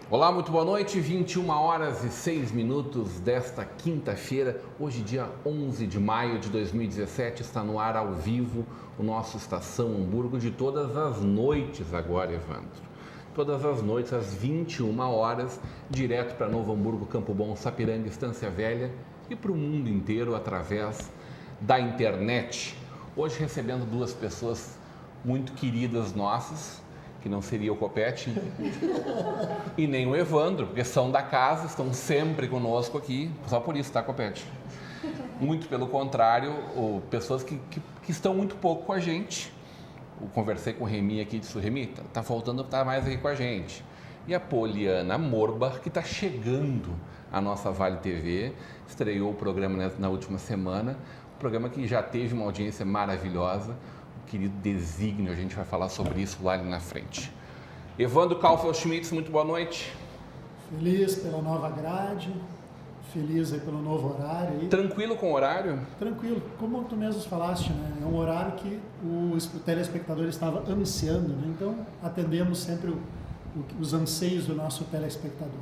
Olá, muito boa noite, 21 horas e 6 minutos desta quinta-feira, hoje dia 11 de maio de 2017, está no ar ao vivo o nosso Estação Hamburgo de todas as noites agora, Evandro. Todas as noites, às 21 horas, direto para Novo Hamburgo, Campo Bom, Sapiranga, Estância Velha e para o mundo inteiro através da internet. Hoje recebendo duas pessoas muito queridas nossas, que não seria o Copete e nem o Evandro, porque são da casa, estão sempre conosco aqui, só por isso, tá, Copete? Muito pelo contrário, pessoas que estão muito pouco com a gente. Eu conversei com o Remy aqui e disse, Remy, tá faltando estar mais aqui com a gente. E a Poliana Morbach, que está chegando à nossa Vale TV, estreou o programa na última semana, um programa que já teve uma audiência maravilhosa, querido Desígnio, a gente vai falar sobre isso lá ali na frente. Evandro Kaufel-Schmitz, muito boa noite. Feliz pela nova grade, feliz aí pelo novo horário. Aí. Tranquilo com o horário? Tranquilo, como tu mesmo falaste, né? É um horário que o telespectador estava ansiando, né? Então atendemos sempre os anseios do nosso telespectador.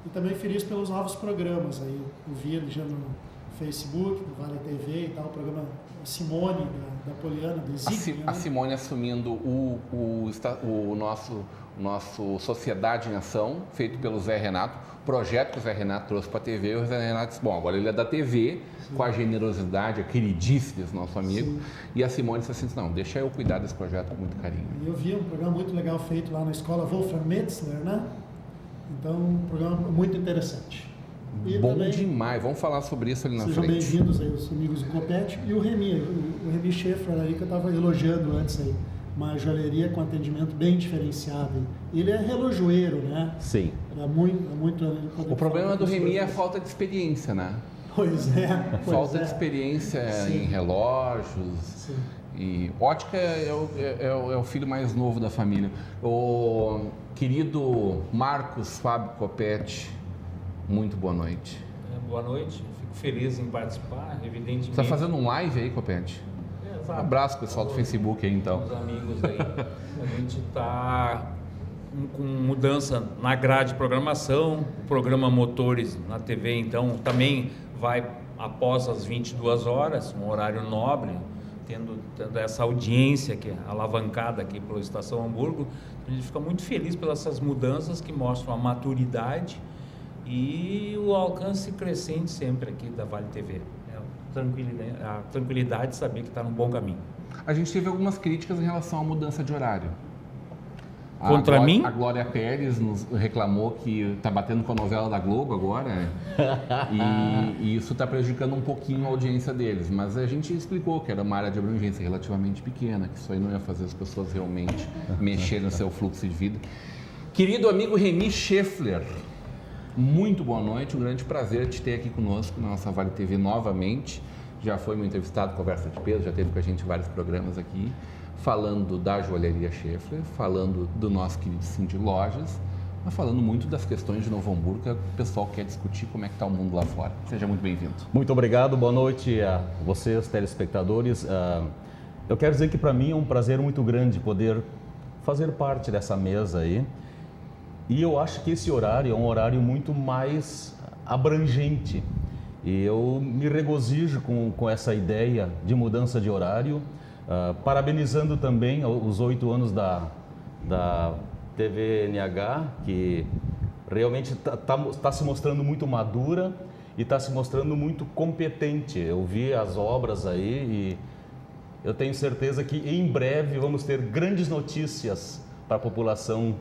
E também feliz pelos novos programas aí, eu vi ele já no Facebook, no Vale TV e tal, o programa Simone, da Poliana, Desígnio, a Simone assumindo o nosso Sociedade em Ação, feito pelo Zé Renato, projeto que o Zé Renato trouxe para a TV, e o Zé Renato disse, bom, agora ele é da TV, sim, com a generosidade, a queridíssima desse nosso amigo, sim, e a Simone disse assim, não, deixa eu cuidar desse projeto com muito carinho. E eu vi um programa muito legal feito lá na escola Wolfram Metzler, né? Então, um programa muito interessante. E bom também, demais, vamos falar sobre isso ali na frente. Sejam bem-vindos aí os amigos do Copete e o Remy Schaeffer aí que eu estava elogiando antes aí, uma joalheria com atendimento bem diferenciado. Ele é relojoeiro, né? Sim. É muito o problema do Remy é a falta de experiência, né? Pois é. Falta de experiência, sim, em relógios. Sim. E ótica é o filho mais novo da família. O querido Marcos Fábio Copete, muito boa noite. Boa noite, fico feliz em participar, evidentemente. Você está fazendo um live aí, Copete? Exato. Um abraço, pessoal do Facebook aí, então. Os amigos aí. A gente está com mudança na grade de programação, o programa Motores na TV, então, também vai após as 22 horas, um horário nobre, tendo essa audiência que é alavancada aqui pela Estação Hamburgo. A gente fica muito feliz pelas essas mudanças que mostram a maturidade e o alcance crescente sempre aqui da Vale TV. A tranquilidade de saber que está num bom caminho. A gente teve algumas críticas em relação à mudança de horário. Contra mim? A Glória Pérez nos reclamou que está batendo com a novela da Globo agora e isso está prejudicando um pouquinho a audiência deles. Mas a gente explicou que era uma área de abrangência relativamente pequena, que isso aí não ia fazer as pessoas realmente mexerem no seu fluxo de vida. Querido amigo Remy Schaeffer, muito boa noite, um grande prazer te ter aqui conosco na nossa Vale TV novamente. Já foi meu entrevistado, Conversa de Peso, já teve com a gente vários programas aqui, falando da joalheria Schaeffer, falando do nosso querido Cindy Lojas, mas falando muito das questões de Novo Hamburgo, que o pessoal quer discutir como é que está o mundo lá fora. Seja muito bem-vindo. Muito obrigado, boa noite a vocês, telespectadores. Eu quero dizer que para mim é um prazer muito grande poder fazer parte dessa mesa aí. E eu acho que esse horário é um horário muito mais abrangente. E eu me regozijo com essa ideia de mudança de horário, parabenizando também os 8 anos da TVNH, que realmente está se mostrando muito madura e está se mostrando muito competente. Eu vi as obras aí e eu tenho certeza que em breve vamos ter grandes notícias para a população.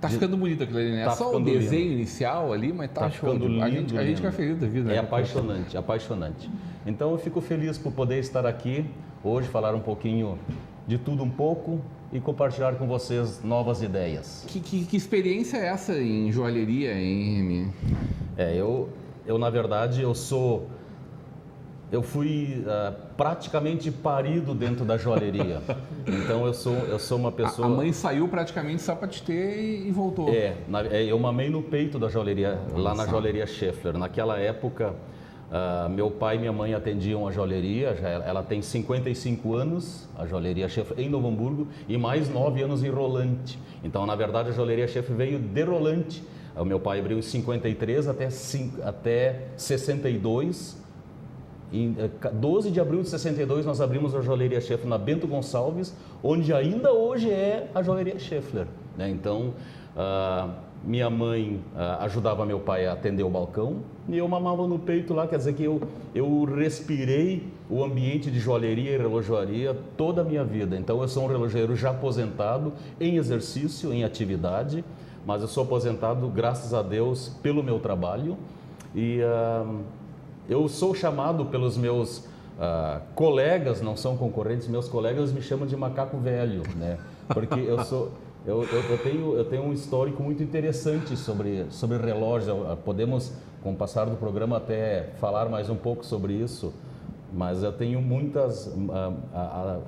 Tá ficando bonito aquilo ali, né? Tá só o desenho inicial ali, mas tá ficando lindo. A gente fica feliz da vida. É apaixonante, apaixonante. Então eu fico feliz por poder estar aqui hoje, falar um pouquinho de tudo um pouco e compartilhar com vocês novas ideias. Que experiência é essa em joalheria, hein, Remy? Eu na verdade, eu eu fui praticamente parido dentro da joalheria. Então eu sou uma pessoa... A mãe saiu praticamente só para te ter e voltou. Eu mamei no peito da joalheria, lá na joalheria Schaeffler. Naquela época, meu pai e minha mãe atendiam a joalheria, ela tem 55 anos, a joalheria Schaeffler em Novo Hamburgo, e mais 9 anos em Rolante. Então, na verdade, a joalheria Schaeffler veio de Rolante. O meu pai abriu em 53 até 62. Em 12 de abril de 62, nós abrimos a joalheria Schaeffler na Bento Gonçalves, onde ainda hoje é a joalheria Schaeffler, né? Então, minha mãe ajudava meu pai a atender o balcão e eu mamava no peito lá, quer dizer que eu respirei o ambiente de joalheria e relojoaria toda a minha vida. Então, eu sou um relojoeiro já aposentado, em exercício, em atividade, mas eu sou aposentado, graças a Deus, pelo meu trabalho. E eu sou chamado pelos meus colegas, não são concorrentes, meus colegas me chamam de macaco velho, né? Porque eu tenho um histórico muito interessante sobre relógio. Podemos, com o passar do programa, até falar mais um pouco sobre isso. Mas eu tenho muitas...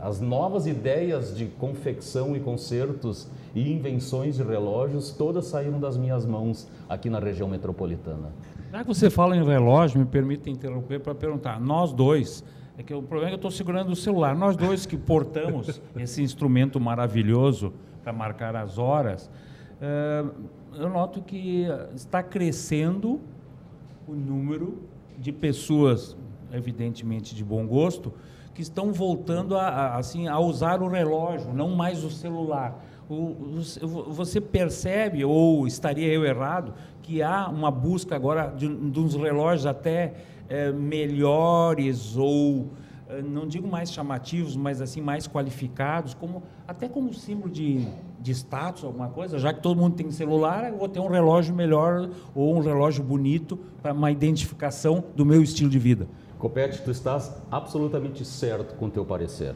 as novas ideias de confecção e consertos e invenções de relógios, todas saíram das minhas mãos aqui na região metropolitana. Já que você fala em relógio, me permita interromper para perguntar. Nós dois, o problema é que eu estou segurando o celular, nós dois que portamos esse instrumento maravilhoso para marcar as horas, eu noto que está crescendo o número de pessoas, evidentemente de bom gosto, que estão voltando a usar o relógio, não mais o celular. Você percebe, ou estaria eu errado, que há uma busca agora de uns relógios até melhores, ou não digo mais chamativos, mas assim mais qualificados, até como símbolo de status, alguma coisa, já que todo mundo tem celular, eu vou ter um relógio melhor ou um relógio bonito para uma identificação do meu estilo de vida. Copete, tu estás absolutamente certo com o teu parecer.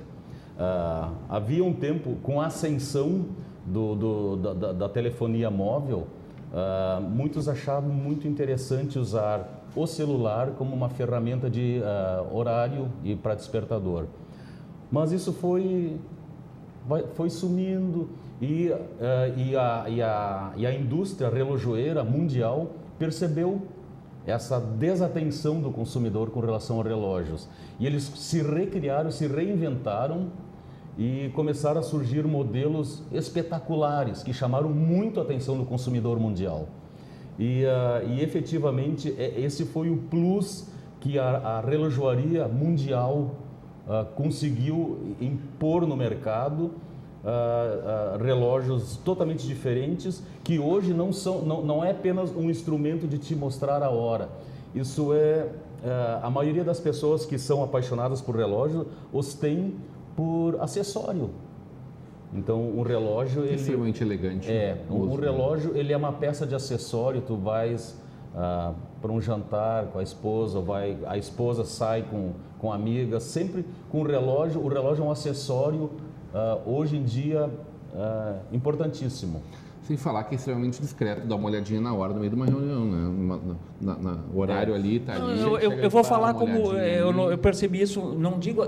Havia um tempo, com a ascensão da telefonia móvel, muitos achavam muito interessante usar o celular como uma ferramenta de horário e para despertador. Mas isso foi sumindo e a indústria relojoeira mundial percebeu essa desatenção do consumidor com relação a relógios. E eles se recriaram, se reinventaram e começaram a surgir modelos espetaculares que chamaram muito a atenção do consumidor mundial. E efetivamente esse foi o plus que a relojoaria mundial conseguiu impor no mercado, relógios totalmente diferentes, que hoje não é apenas um instrumento de te mostrar a hora. Isso a maioria das pessoas que são apaixonadas por relógio os tem por acessório. Então, um relógio... É extremamente elegante. Um relógio, ele é uma peça de acessório. Tu vais para um jantar com a esposa, a esposa sai com amigas, sempre com o relógio. O relógio é um acessório, hoje em dia, importantíssimo. Sem falar que é extremamente discreto, dar uma olhadinha na hora, no meio de uma reunião, né? O horário ali, tá ali. Eu vou falar como eu percebi isso, não digo,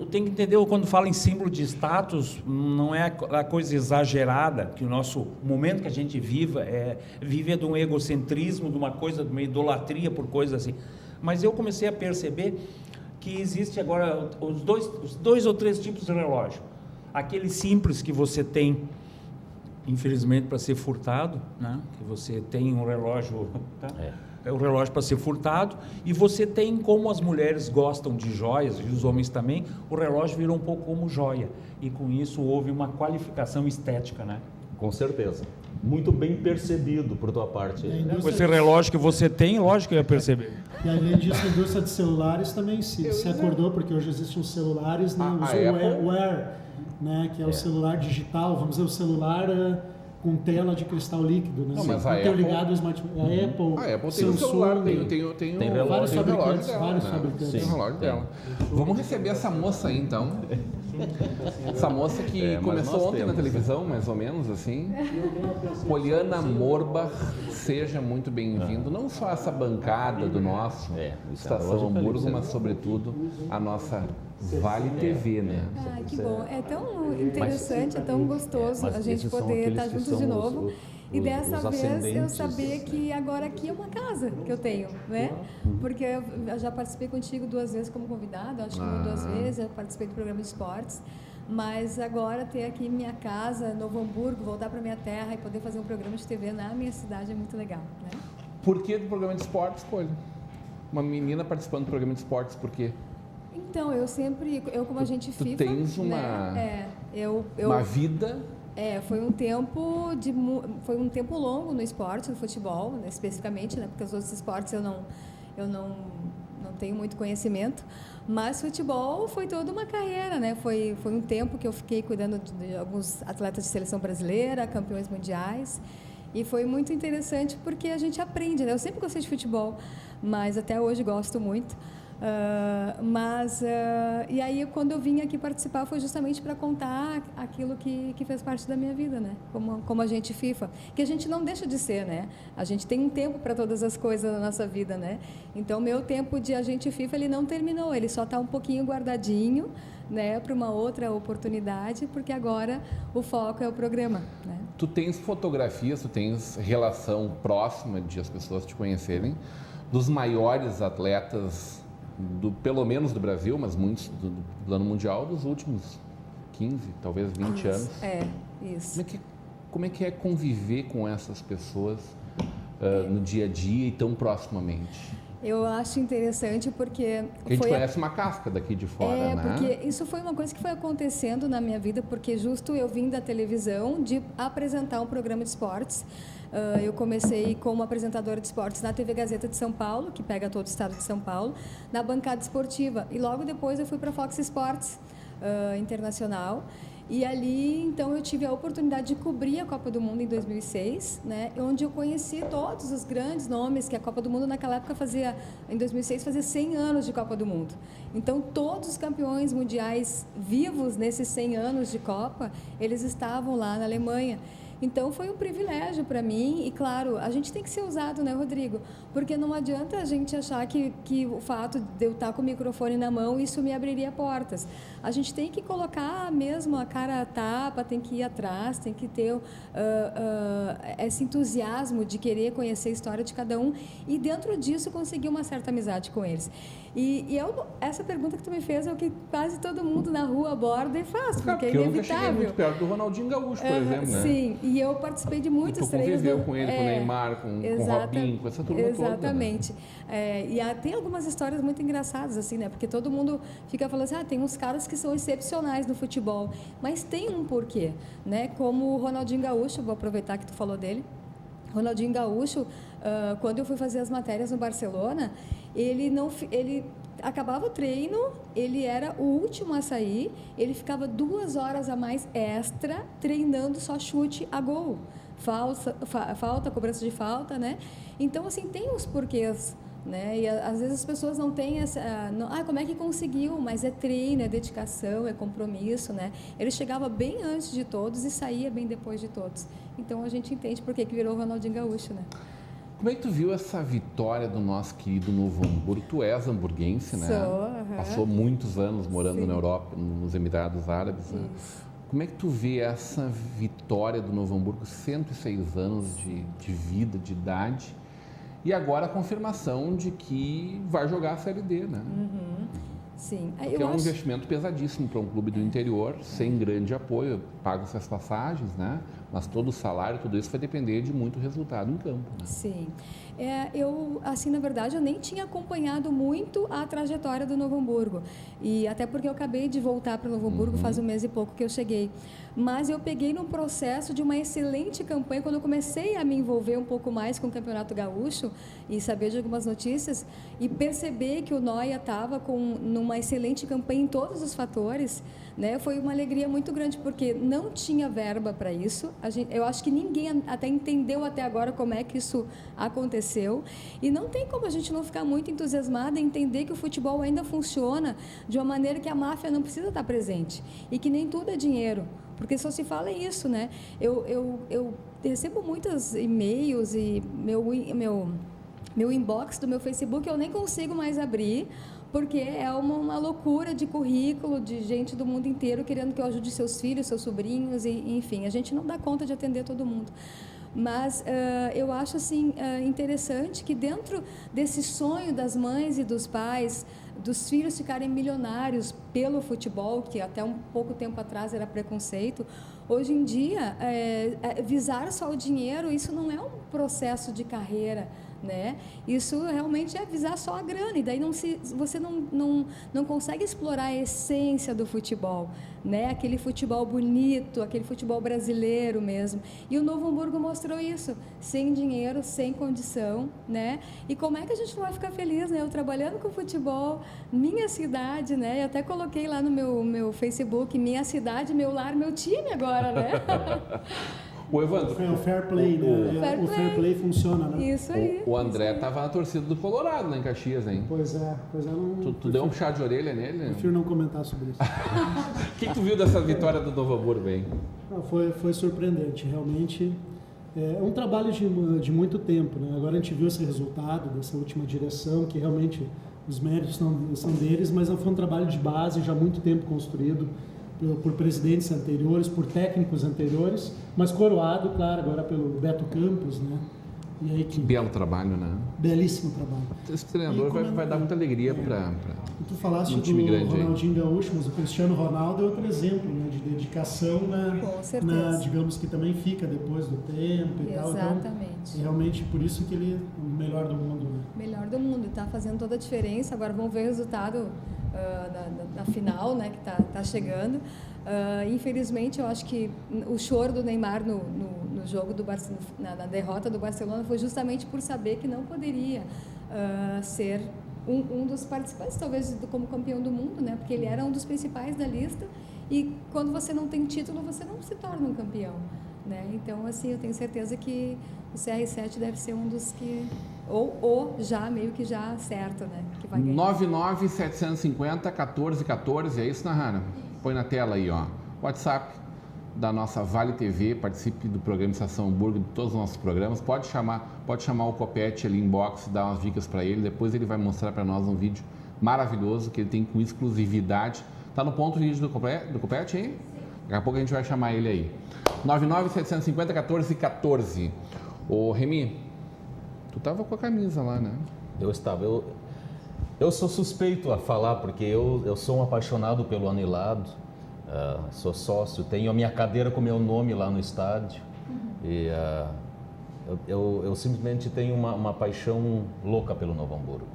tem que entender, quando fala em símbolo de status, não é a coisa exagerada, que o nosso momento que a gente vive de um egocentrismo, de uma coisa, de uma idolatria por coisas assim. Mas eu comecei a perceber que existe agora os dois ou três tipos de relógio. Aquele simples que você tem, infelizmente, para ser furtado, né? Que você tem um relógio, tá? É um relógio para ser furtado, e você tem, como as mulheres gostam de joias, e os homens também, o relógio virou um pouco como joia, e com isso houve uma qualificação estética, né? Com certeza. Muito bem percebido por tua parte. Com esse relógio que você tem, lógico que eu ia perceber. E além disso, a indústria de celulares também se acordou, porque hoje existem os celulares, né? O Wear, né, que é o celular digital, vamos dizer, o celular com tela de cristal líquido, né? Não, mas a Então, Apple- ligado ao smartphone. A Apple, tem o celular, Samsung, tem relógio. vários tem o relógio fabricantes, dela, vários né? fabricantes. Tem o relógio dela. Vamos receber essa moça aí, então. Essa moça que mas começou nós ontem na temos. televisão, mais ou menos, assim. Poliana Morbach, seja muito bem-vindo. Não só essa bancada do nosso isso é Estação lógico, Hamburgo, Felipe. mas, sobretudo, a nossa Vale TV, né? Ah, que bom. É tão interessante, é tão gostoso mas a gente esses são poder aqueles estar que juntos de são novo. E dessa os vez eu ascendentes, saber que agora aqui é uma casa que eu tenho, né? Porque eu já participei contigo 2 vezes como convidada, acho que 1 ou 2 vezes, eu participei do programa de esportes. Mas agora ter aqui minha casa, Novo Hamburgo, voltar para minha terra e poder fazer um programa de TV na minha cidade é muito legal, né? Por que do programa de esportes, Cole? Uma menina participando do programa de esportes, por quê? Então, eu como agente Tu FIFA, tens uma- né? Uma vida... Foi um tempo longo no esporte, no futebol, né, especificamente, né, porque os outros esportes eu não tenho muito conhecimento, mas futebol foi toda uma carreira, né? Foi um tempo que eu fiquei cuidando de alguns atletas de seleção brasileira, campeões mundiais, e foi muito interessante porque a gente aprende, né? Eu sempre gostei de futebol, mas até hoje gosto muito. E aí quando eu vim aqui participar foi justamente para contar aquilo que fez parte da minha vida, né? Como agente FIFA, que a gente não deixa de ser, né? A gente tem um tempo para todas as coisas na nossa vida, né? Então meu tempo de agente FIFA ele não terminou, ele só está um pouquinho guardadinho, né? Para uma outra oportunidade, porque agora o foco é o programa, né? Tu tens fotografias, tu tens relação próxima de as pessoas te conhecerem dos maiores atletas pelo menos do Brasil, mas muitos do plano mundial dos últimos 15, talvez 20 anos. Isso. Como é que é conviver com essas pessoas no dia a dia e tão proximamente? Eu acho interessante porque... A gente conhece uma casca daqui de fora, né? Porque isso foi uma coisa que foi acontecendo na minha vida, porque justo eu vim da televisão de apresentar um programa de esportes. Eu comecei como apresentadora de esportes na TV Gazeta de São Paulo, que pega todo o estado de São Paulo, na bancada esportiva. E logo depois eu fui para a Fox Sports Internacional. E ali, então, eu tive a oportunidade de cobrir a Copa do Mundo em 2006, né? Onde eu conheci todos os grandes nomes, que a Copa do Mundo naquela época em 2006, fazia 100 anos de Copa do Mundo. Então, todos os campeões mundiais vivos nesses 100 anos de Copa, eles estavam lá na Alemanha. Então, foi um privilégio para mim e, claro, a gente tem que ser usado, né, Rodrigo? Porque não adianta a gente achar que o fato de eu estar com o microfone na mão, isso me abriria portas. A gente tem que colocar mesmo a cara a tapa, tem que ir atrás, tem que ter esse entusiasmo de querer conhecer a história de cada um e, dentro disso, conseguir uma certa amizade com eles. Essa pergunta que tu me fez é o que quase todo mundo na rua aborda e faz, porque é eu nunca inevitável. cheguei muito perto do Ronaldinho Gaúcho, por exemplo, né? Sim, e eu participei de muitos treinos. Tu conviveu com ele, com o Neymar, com o Robinho, com essa turma toda. Exatamente. Tem algumas histórias muito engraçadas, assim, né? Porque todo mundo fica falando assim, tem uns caras que são excepcionais no futebol, mas tem um porquê, né? Como o Ronaldinho Gaúcho, vou aproveitar que tu falou dele. Ronaldinho Gaúcho, quando eu fui fazer as matérias no Barcelona, ele acabava o treino, ele era o último a sair, ele ficava 2 horas a mais extra treinando só chute a gol, falta, cobrança de falta, né? Então, assim, tem os porquês, né? E às vezes as pessoas não têm essa... como é que conseguiu? Mas é treino, é dedicação, é compromisso, né? Ele chegava bem antes de todos e saía bem depois de todos. Então, a gente entende por que virou o Ronaldinho Gaúcho, né? Como é que tu viu essa vitória do nosso querido Novo Hamburgo? Tu és hamburguense, né? Sou. Passou muitos anos morando Sim. na Europa, nos Emirados Árabes. Né? Como é que tu vê essa vitória do Novo Hamburgo, 106 anos de vida, de idade, e agora a confirmação de que vai jogar a Série D, né? Sim. Porque é um investimento pesadíssimo para um clube do interior, sem grande apoio, paga-se as passagens, né? Mas todo o salário, tudo isso vai depender de muito resultado em campo, né? Sim. Eu, assim, na verdade, eu nem tinha acompanhado muito a trajetória do Novo Hamburgo. E até porque eu acabei de voltar para o Novo Hamburgo faz 1 mês e pouco que eu cheguei. Mas eu peguei num processo de uma excelente campanha, quando eu comecei a me envolver um pouco mais com o Campeonato Gaúcho e saber de algumas notícias e perceber que o Noia estava numa excelente campanha em todos os fatores, né? Foi uma alegria muito grande, porque não tinha verba para isso, eu acho que ninguém até entendeu até agora como é que isso aconteceu. E não tem como a gente não ficar muito entusiasmada em entender que o futebol ainda funciona de uma maneira que a máfia não precisa estar presente. E que nem tudo é dinheiro. Porque só se fala isso, né? Eu recebo muitos e-mails e meu inbox do meu Facebook eu nem consigo mais abrir, porque é uma loucura de currículo, de gente do mundo inteiro querendo que eu ajude seus filhos, seus sobrinhos, e enfim, a gente não dá conta de atender todo mundo. Mas eu acho assim, interessante que dentro desse sonho das mães e dos pais, dos filhos ficarem milionários pelo futebol, que até um pouco tempo atrás era preconceito, hoje em dia, visar só o dinheiro, isso não é um processo de carreira, né? Isso realmente é visar só a grana, e daí você não consegue explorar a essência do futebol, né? Aquele futebol bonito, aquele futebol brasileiro mesmo. E o Novo Hamburgo mostrou isso, sem dinheiro, sem condição, né? E como é que a gente não vai ficar feliz, né? Eu trabalhando com futebol, minha cidade, né? Eu até coloquei lá no meu Facebook, minha cidade, meu lar, meu time agora, né? O Evandro... Foi o fair play, né? O fair play funciona, né? Isso aí. O André estava na torcida do Colorado, né, em Caxias, hein? Pois é. Tu deu um chá de orelha nele? Prefiro não comentar sobre isso. O que tu viu dessa vitória do Novo Hamburgo, hein? Foi surpreendente, realmente. É um trabalho de muito tempo, né? Agora a gente viu esse resultado dessa última direção, que realmente os méritos são deles, mas foi um trabalho de base já há muito tempo construído por presidentes anteriores, por técnicos anteriores, mas coroado, claro, agora pelo Beto Campos, né? E aí que belo trabalho, né? Belíssimo trabalho. Esse treinador vai dar muita alegria para tu falaste um time do grande Ronaldinho Gaúcho, mas o Cristiano Ronaldo é outro exemplo, né, de dedicação digamos que também fica depois do tempo e tal. Exatamente. Então, realmente por isso que ele é o melhor do mundo. Né? Melhor do mundo, está fazendo toda a diferença. Agora vamos ver o resultado da final, né, que está chegando. Infelizmente, eu acho que o choro do Neymar no jogo do Barcelona, na derrota do Barcelona, foi justamente por saber que não poderia ser um dos participantes, talvez como campeão do mundo, né? Porque ele era um dos principais da lista, e quando você não tem título, você não se torna um campeão, né? Então, assim, eu tenho certeza que o CR7 deve ser um dos que, ou já, meio que já certo, né? Que vai ganhar. 99-750-1414, é isso, Nahara? Põe na tela aí, ó. WhatsApp da nossa Vale TV, participe do programa Estação Hamburgo, de todos os nossos programas. Pode chamar o Copete ali inbox, dar umas dicas para ele. Depois ele vai mostrar para nós um vídeo maravilhoso que ele tem com exclusividade. Tá no ponto o vídeo do Copete aí? Daqui a pouco a gente vai chamar ele aí. 99-750-1414. Ô Remy, tu tava com a camisa lá, né? Eu estava. Eu sou suspeito a falar, porque eu sou um apaixonado pelo anelado, sou sócio, tenho a minha cadeira com meu nome lá no estádio, e eu simplesmente tenho uma paixão louca pelo Novo Hamburgo.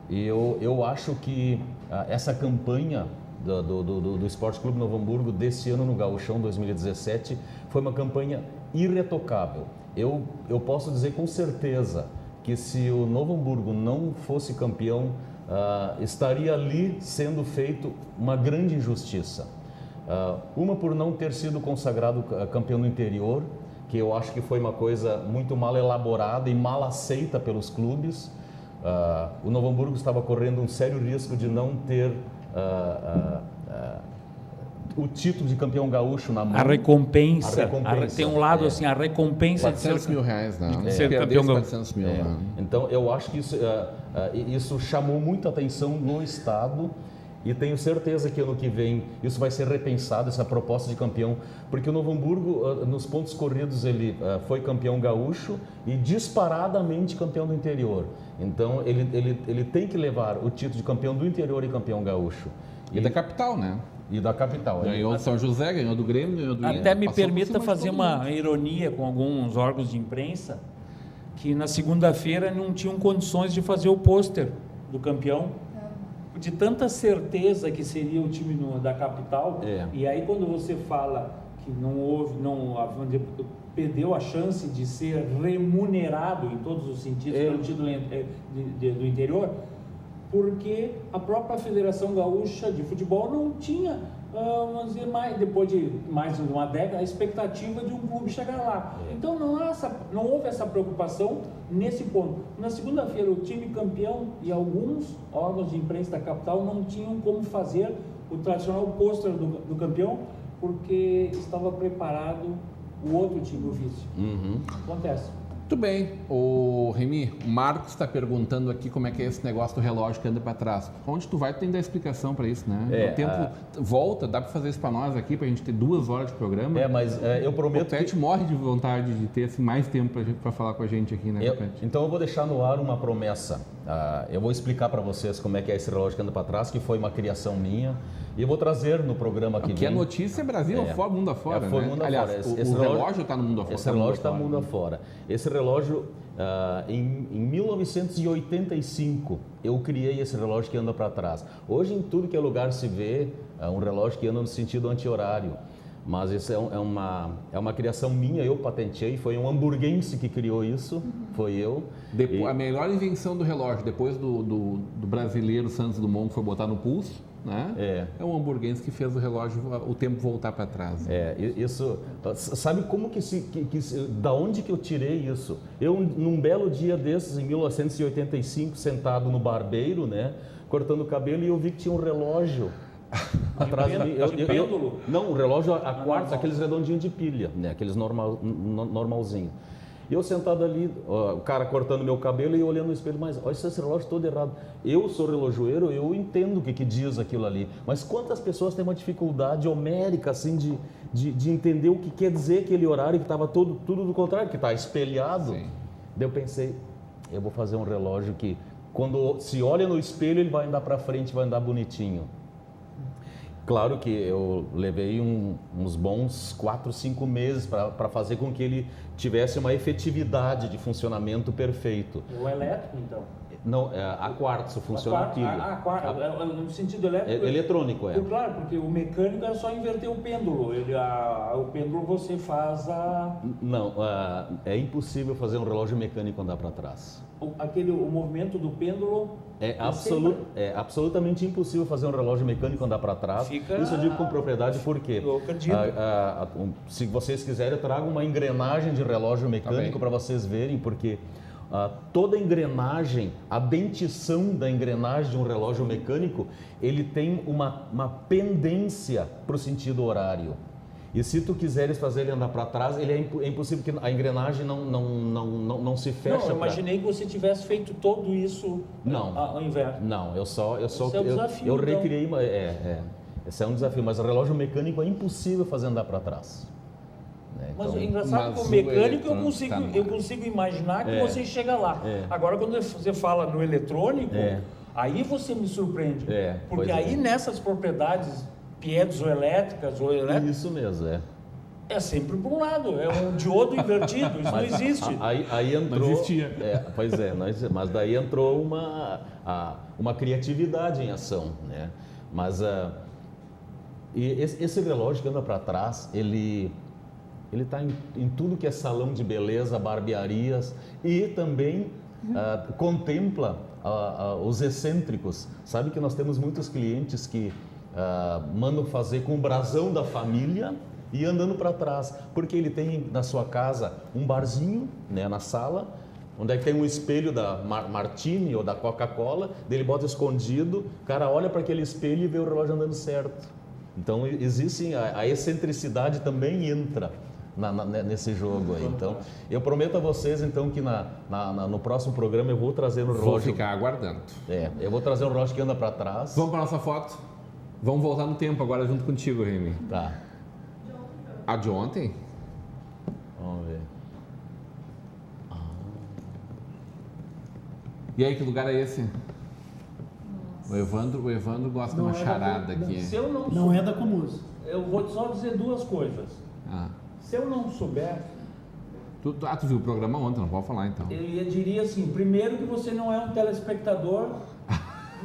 E eu acho que essa campanha do Esporte Clube Novo Hamburgo desse ano no Gauchão 2017 foi uma campanha irretocável. Eu posso dizer com certeza que se o Novo Hamburgo não fosse campeão, estaria ali sendo feito uma grande injustiça. Uma por não ter sido consagrado campeão do interior, que eu acho que foi uma coisa muito mal elaborada e mal aceita pelos clubes. O Novo Hamburgo estava correndo um sério risco de não ter o título de campeão gaúcho na mão. A recompensa. Tem um lado assim, a recompensa de ser mil reais, não. De ser campeão gaúcho. 400 mil, Então eu acho que isso chamou muita atenção no estado, e tenho certeza que ano que vem isso vai ser repensado, essa proposta de campeão, porque o Novo Hamburgo nos pontos corridos ele foi campeão gaúcho e disparadamente campeão do interior. Então ele tem que levar o título de campeão do interior e campeão gaúcho. E da capital, né? E da capital. Ganhou do São José, ganhou do Grêmio, ganhou do Até me permita fazer uma ironia com alguns órgãos de imprensa, que na segunda-feira não tinham condições de fazer o pôster do campeão, de tanta certeza que seria o time da capital. E aí quando você fala que perdeu a chance de ser remunerado em todos os sentidos pelo título do interior, porque a própria Federação Gaúcha de Futebol não tinha, vamos dizer, depois de mais de uma década, a expectativa de um clube chegar lá. Então não houve essa preocupação nesse ponto. Na segunda-feira, o time campeão e alguns órgãos de imprensa da capital não tinham como fazer o tradicional pôster do campeão, porque estava preparado o outro time, o vice. Acontece. Muito bem. O Remy, o Marcos está perguntando aqui como é que é esse negócio do relógio que anda para trás. Onde tu vai, tu tem que dar explicação para isso, né? O tempo volta, dá para fazer isso para nós aqui, para a gente ter 2 horas de programa. Mas eu prometo o Pet morre de vontade de ter assim, mais tempo para falar com a gente aqui, né, Pet? Então eu vou deixar no ar uma promessa. Eu vou explicar para vocês como é que é esse relógio que anda para trás, que foi uma criação minha. E eu vou trazer no programa que vem. Que é notícia Brasil afora, mundo afora, né? Mundo aliás, afora. Esse relógio está no mundo afora. Esse relógio está no mundo afora. Esse relógio, em 1985, eu criei esse relógio que anda para trás. Hoje, em tudo que é lugar se vê um relógio que anda no sentido anti-horário. Mas isso é uma criação minha, eu patentei, foi um hamburguense que criou isso, foi eu. A melhor invenção do relógio, depois do brasileiro Santos Dumont, que foi botar no pulso, né? É um hamburguense que fez o relógio, o tempo voltar para trás. Isso. Sabe como da onde que eu tirei isso? Eu, num belo dia desses, em 1985, sentado no barbeiro, né, cortando o cabelo, e eu vi que tinha um relógio atrás de mim. Pêndulo? Não, um relógio a quartzo, aqueles redondinhos de pilha, né, aqueles normalzinho. E eu sentado ali, o cara cortando meu cabelo e eu olhando no espelho, mas olha esse relógio todo errado. Eu sou relojoeiro, eu entendo o que diz aquilo ali, mas quantas pessoas têm uma dificuldade homérica, assim, de entender o que quer dizer aquele horário que estava tudo do contrário, que está espelhado. Sim. Daí eu pensei, eu vou fazer um relógio que, quando se olha no espelho, ele vai andar para frente, vai andar bonitinho. Claro que eu levei uns bons 4, 5 meses para fazer com que ele tivesse uma efetividade de funcionamento perfeito. O elétrico, então? Não, a quartzo funciona a pilha. No sentido elétrico? Eletrônico, Claro, porque o mecânico é só inverter o pêndulo. O pêndulo você faz Não, é impossível fazer um relógio mecânico andar para trás. O movimento do pêndulo... É absolutamente impossível fazer um relógio mecânico andar para trás. Isso eu digo com propriedade porque, eu acredito. Se vocês quiserem, eu trago uma engrenagem de relógio mecânico para vocês verem, porque toda engrenagem, a dentição da engrenagem de um relógio mecânico, ele tem uma pendência para o sentido horário. E se tu quiseres fazer ele andar para trás, ele é impossível, porque a engrenagem não se fecha. Não, eu imaginei que você tivesse feito tudo isso ao inverso. Não, Esse é um desafio, eu recriei, esse é um desafio, mas o relógio mecânico é impossível fazer andar para trás. Mas o engraçado é que o mecânico eu consigo imaginar que você chega lá. Agora, quando você fala no eletrônico, aí você me surpreende. Porque aí nessas propriedades piezoelétricas ou elétricas... Isso mesmo, é sempre para um lado, é um diodo invertido, isso não existe. Aí entrou... Não existia. Mas daí entrou uma criatividade em ação, né? Mas esse relógio que anda para trás, ele está em tudo que é salão de beleza, barbearias, e também contempla os excêntricos. Sabe que nós temos muitos clientes que mandam fazer com o brasão da família e andando para trás, porque ele tem na sua casa um barzinho, né, na sala, onde é que tem um espelho da Martini ou da Coca-Cola, ele bota escondido, o cara olha para aquele espelho e vê o relógio andando certo. Então existe a excentricidade também entra nesse jogo aí. Então eu prometo a vocês então que no próximo programa eu vou trazer um relógio. Vou ficar aguardando. Eu vou trazer um relógio que anda para trás. Vamos para nossa foto. Vamos voltar no tempo agora junto contigo, Remy. Tá. A de ontem? Vamos ver. E aí, que lugar é esse? O Evandro gosta de uma charada aqui. Se eu não é da Comus. Eu vou só dizer duas coisas. Se eu não souber... Tu viu o programa ontem, não pode falar então. Eu diria assim, primeiro que você não é um telespectador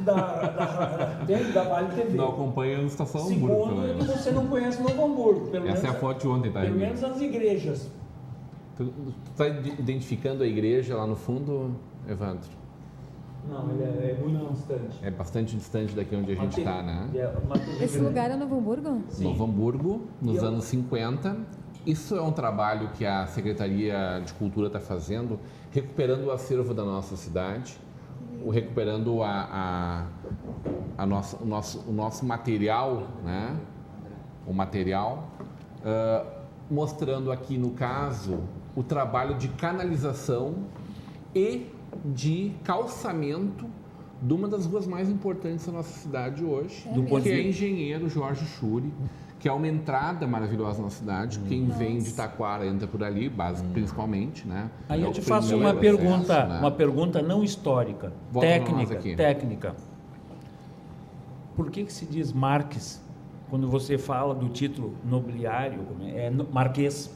da Vale TV. Não acompanha a Estação Hamburgo. Segundo, que você não conhece Novo Hamburgo. Essa é a foto de ontem, tá? Pelo menos as igrejas. Tu está identificando a igreja lá no fundo, Evandro? Não, ele é muito distante. É bastante distante daqui onde a gente está, né? Esse lugar é Novo Hamburgo? Sim. Novo Hamburgo, nos anos 50. Isso é um trabalho que a Secretaria de Cultura está fazendo, recuperando o acervo da nossa cidade, recuperando o nosso material, né? O material, mostrando aqui, no caso, o trabalho de canalização e de calçamento de uma das ruas mais importantes da nossa cidade hoje, que é Engenheiro Jorge Schuri, que é uma entrada maravilhosa na cidade. Quem vem de Taquara entra por ali, principalmente, né? Aí eu o te faço primeiro acesso, né? uma pergunta não histórica, Volta pra nós aqui. técnica. Por que se diz Marques quando você fala do título nobiliário? É Marquês.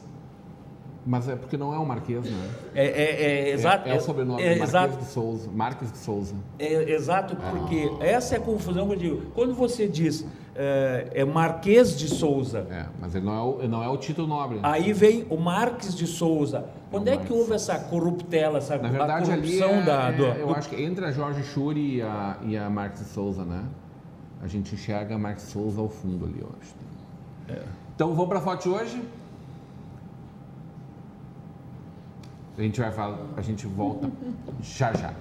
Mas é porque não é o Marquês, né? Exato. É o sobrenome Marques de Souza. Marques de Souza. Exato, porque essa é a confusão que eu digo. Quando você diz Marquês de Souza, Mas ele não é o título nobre. aí vem o Marques de Souza. Quando é que houve essa corruptela, Na verdade, a corrupção ali eu acho que entre a Jorge Schuri e a Marques de Souza, né? A gente enxerga a Marques de Souza ao fundo ali, eu acho. Então, vamos para a foto de hoje? A gente volta já já.